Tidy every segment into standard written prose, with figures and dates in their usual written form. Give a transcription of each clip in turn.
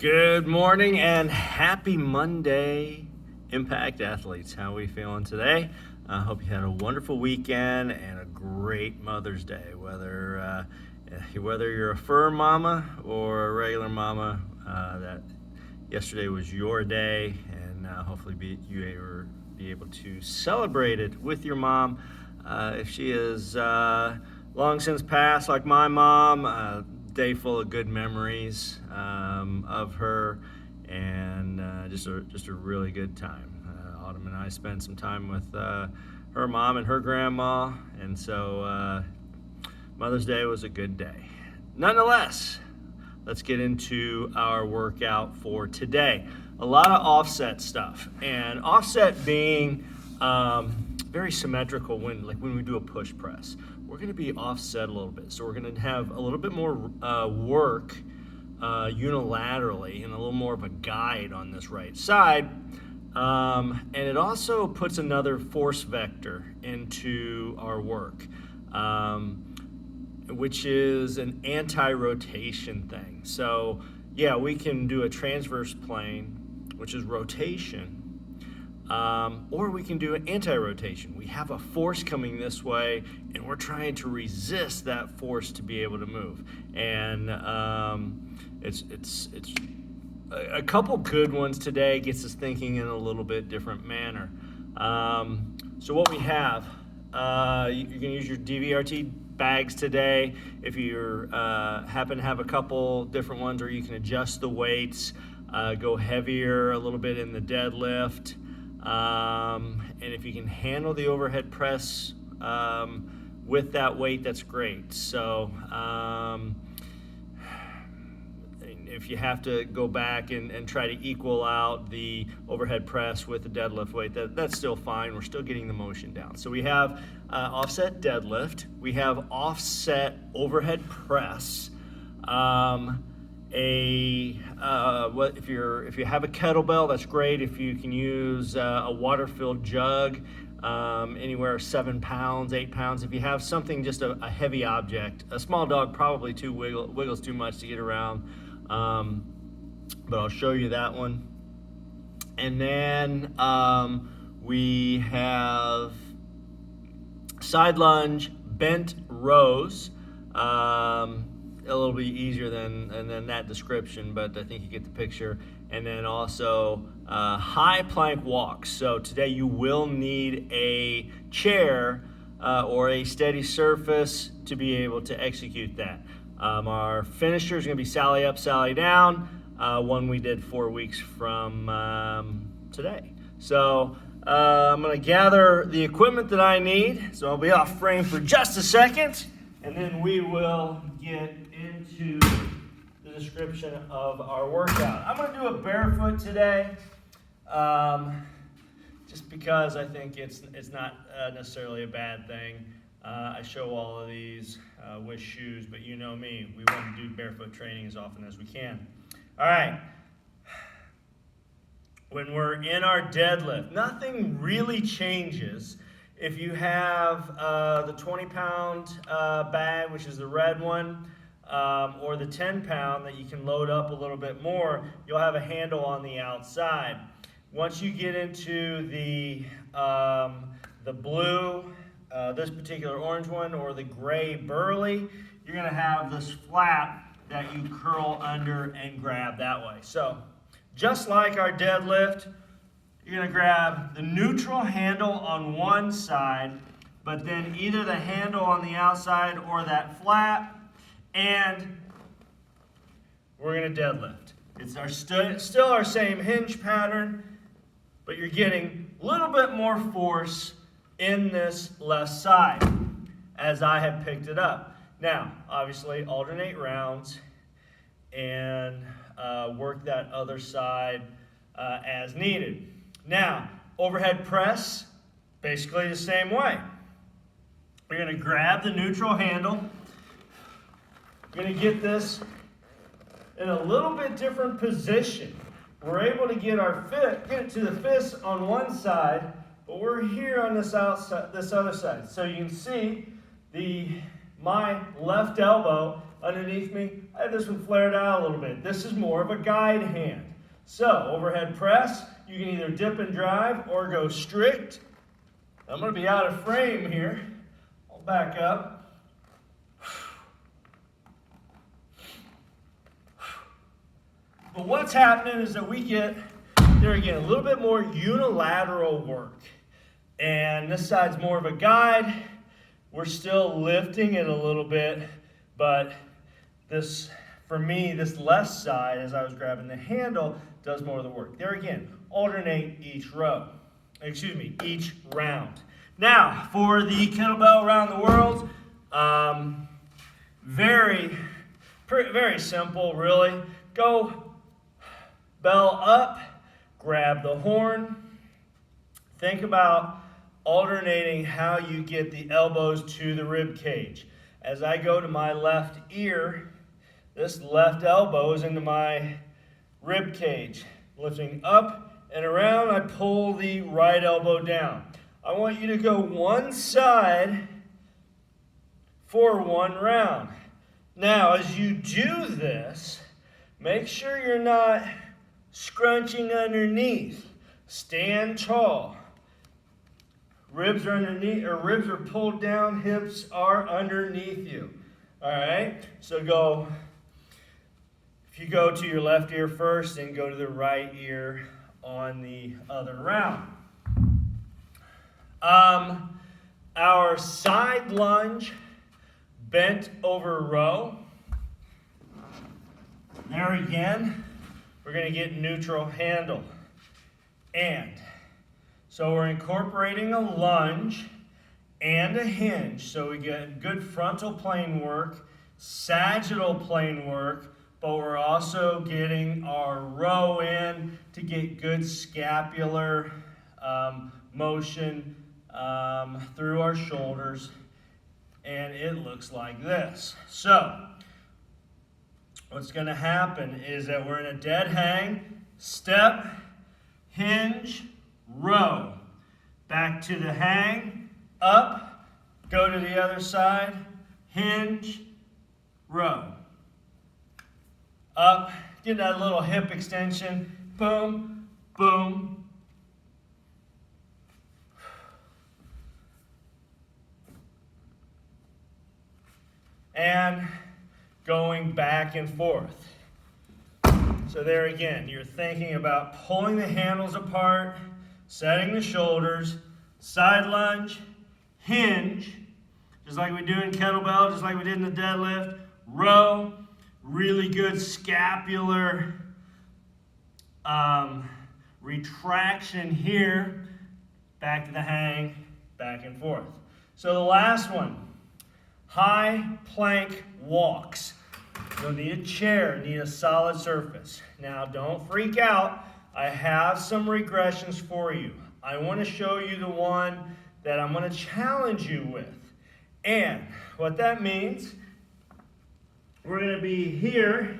Good morning and happy Monday, Impact Athletes. How are we feeling today? I hope you had a wonderful weekend and a great Mother's Day. Whether you're a fur mama or a regular mama, that yesterday was your day, and hopefully you be able to celebrate it with your mom. If she is long since passed, like my mom, day full of good memories of her, and just a really good time. Autumn and I spent some time with her mom and her grandma, and so Mother's Day was a good day. Nonetheless, let's get into our workout for today. A lot of offset stuff, and offset being very symmetrical when we do a push press. We're going to be offset a little bit, so we're going to have a little bit more work unilaterally and a little more of a guide on this right side, and it also puts another force vector into our work, which is an anti-rotation thing. So yeah, we can do a transverse plane, which is rotation, or we can do an anti-rotation. We have a force coming this way, and we're trying to resist that force to be able to move. And it's a couple good ones today. Gets us thinking in a little bit different manner. So what we have, you can use your DVRT bags today if you happen to have a couple different ones, or you can adjust the weights, go heavier a little bit in the deadlift. And if you can handle the overhead press with that weight, that's great. So if you have to go back and try to equal out the overhead press with the deadlift weight, that's still fine. We're still getting the motion down. So we have offset deadlift. We have offset overhead press. If you have a kettlebell, that's great. If you can use a water-filled jug, anywhere 7 pounds, 8 pounds. If you have something, just a heavy object, a small dog probably wiggles too much to get around, but I'll show you that one. And then we have side lunge, bent rows. A little bit easier than that description, but I think you get the picture. And then also high plank walks. So today you will need a chair or a steady surface to be able to execute that. Our finisher is going to be Sally up, Sally down, one we did 4 weeks from today. So I'm going to gather the equipment that I need. So I'll be off frame for just a second, and then we will get into the description of our workout. I'm going to do a barefoot today, just because I think it's not necessarily a bad thing. I show all of these with shoes, but you know me, we want to do barefoot training as often as we can. All right. When we're in our deadlift, nothing really changes. If you have the 20-pound bag, which is the red one, or the 10-pound that you can load up a little bit more, you'll have a handle on the outside. Once you get into the blue, this particular orange one, or the gray burley, you're going to have this flap that you curl under and grab that way. So just like our deadlift, you're going to grab the neutral handle on one side, but then either the handle on the outside or that flap, and we're going to deadlift. It's still our same hinge pattern, but you're getting a little bit more force in this left side as I have picked it up. Now, obviously, alternate rounds and work that other side as needed. Now, overhead press, basically the same way. We're going to grab the neutral handle. We're going to get this in a little bit different position. We're able to get it to the fist on one side, but we're here on this other side. So you can see my left elbow underneath me. I have this one flared out a little bit. This is more of a guide hand. So overhead press, you can either dip and drive or go strict. I'm going to be out of frame here. I'll back up. But what's happening is that we get, there again, a little bit more unilateral work. And this side's more of a guide. We're still lifting it a little bit, but this, for me, this left side, as I was grabbing the handle, does more of the work. There again, alternate each each round. Now, for the kettlebell around the world, very simple, really. Go bell up, grab the horn. Think about alternating how you get the elbows to the rib cage. As I go to my left ear, this left elbow is into my rib cage. Lifting up and around, I pull the right elbow down. I want you to go one side for one round. Now, as you do this, make sure you're not scrunching underneath. Stand tall. Ribs are underneath, or ribs are pulled down, hips are underneath you. All right? So go, if you go to your left ear first, then go to the right ear on the other round. Our side lunge, bent over row. There again, we're going to get neutral handle. And so we're incorporating a lunge and a hinge. So we get good frontal plane work, sagittal plane work, but we're also getting our row in to get good scapular motion through our shoulders. And it looks like this. So what's going to happen is that we're in a dead hang, step, hinge, row. Back to the hang, up, go to the other side, hinge, row. Up, get that little hip extension, boom, boom. And going back and forth. So there again, you're thinking about pulling the handles apart, setting the shoulders, side lunge, hinge, just like we do in kettlebell, just like we did in the deadlift, row, really good scapular retraction here, back to the hang, back and forth. So the last one, high plank walks. You'll need a chair, need a solid surface. Now don't freak out. I have some regressions for you. I want to show you the one that I'm going to challenge you with. And what that means, we're going to be here,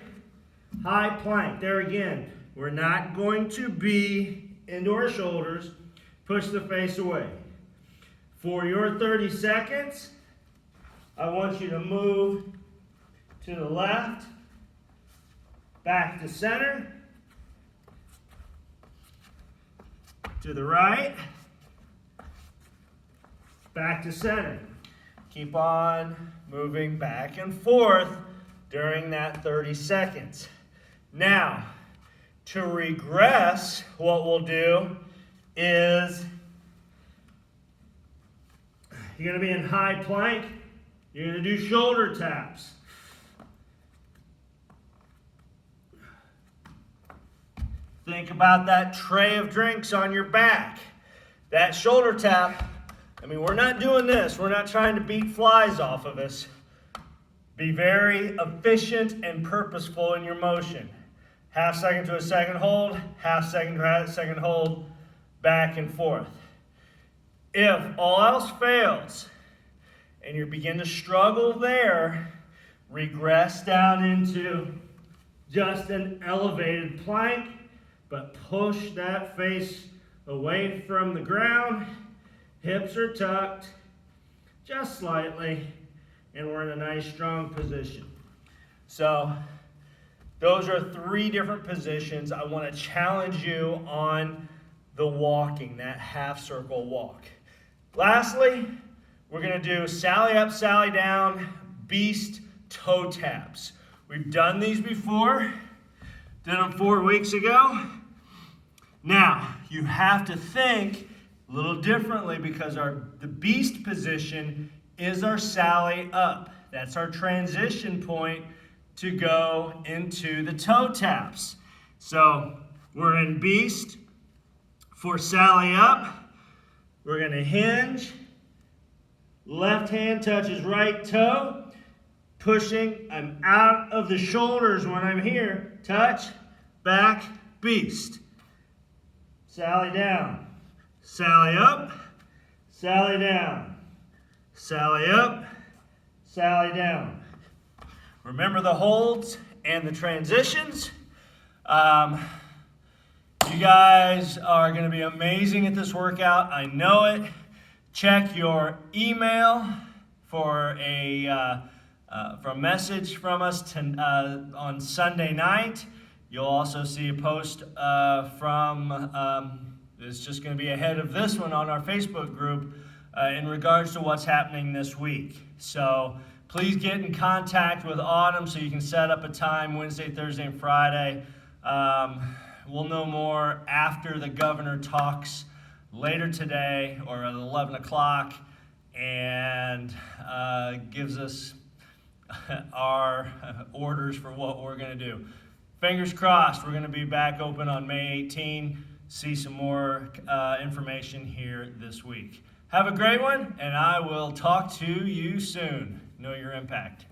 high plank. There again, we're not going to be into our shoulders. Push the face away. For your 30 seconds, I want you to move to the left, back to center, to the right, back to center. Keep on moving back and forth during that 30 seconds. Now, to regress, what we'll do is you're going to be in high plank. You're going to do shoulder taps. Think about that tray of drinks on your back. That shoulder tap, I mean, we're not doing this. We're not trying to beat flies off of us. Be very efficient and purposeful in your motion. Half second to a second hold, half second to a second hold, back and forth. If all else fails, and you begin to struggle there, regress down into just an elevated plank, but push that face away from the ground. Hips are tucked just slightly, and we're in a nice strong position. So those are 3 different positions. I want to challenge you on the walking, that half circle walk. Lastly, we're going to do Sally up, Sally down, beast toe taps. We've done these before. Did them 4 weeks ago. Now, you have to think a little differently because the beast position is our Sally up. That's our transition point to go into the toe taps. So we're in beast for Sally up. We're going to hinge. Left hand touches right toe. Pushing, I'm out of the shoulders when I'm here. Touch, back, beast. Sally down. Sally up. Sally down. Sally up. Sally down. Remember the holds and the transitions. You guys are going to be amazing at this workout. I know it. Check your email for a message from us on Sunday night. You'll also see a post it's just going to be ahead of this one on our Facebook group in regards to what's happening this week. So please get in contact with Autumn so you can set up a time Wednesday, Thursday, and Friday. We'll know more after the governor talks later today or at 11 o'clock and gives us our orders for what we're going to do. Fingers crossed, we're going to be back open on May 18. See some more information here this week. Have a great one, and I will talk to you soon. Know your impact.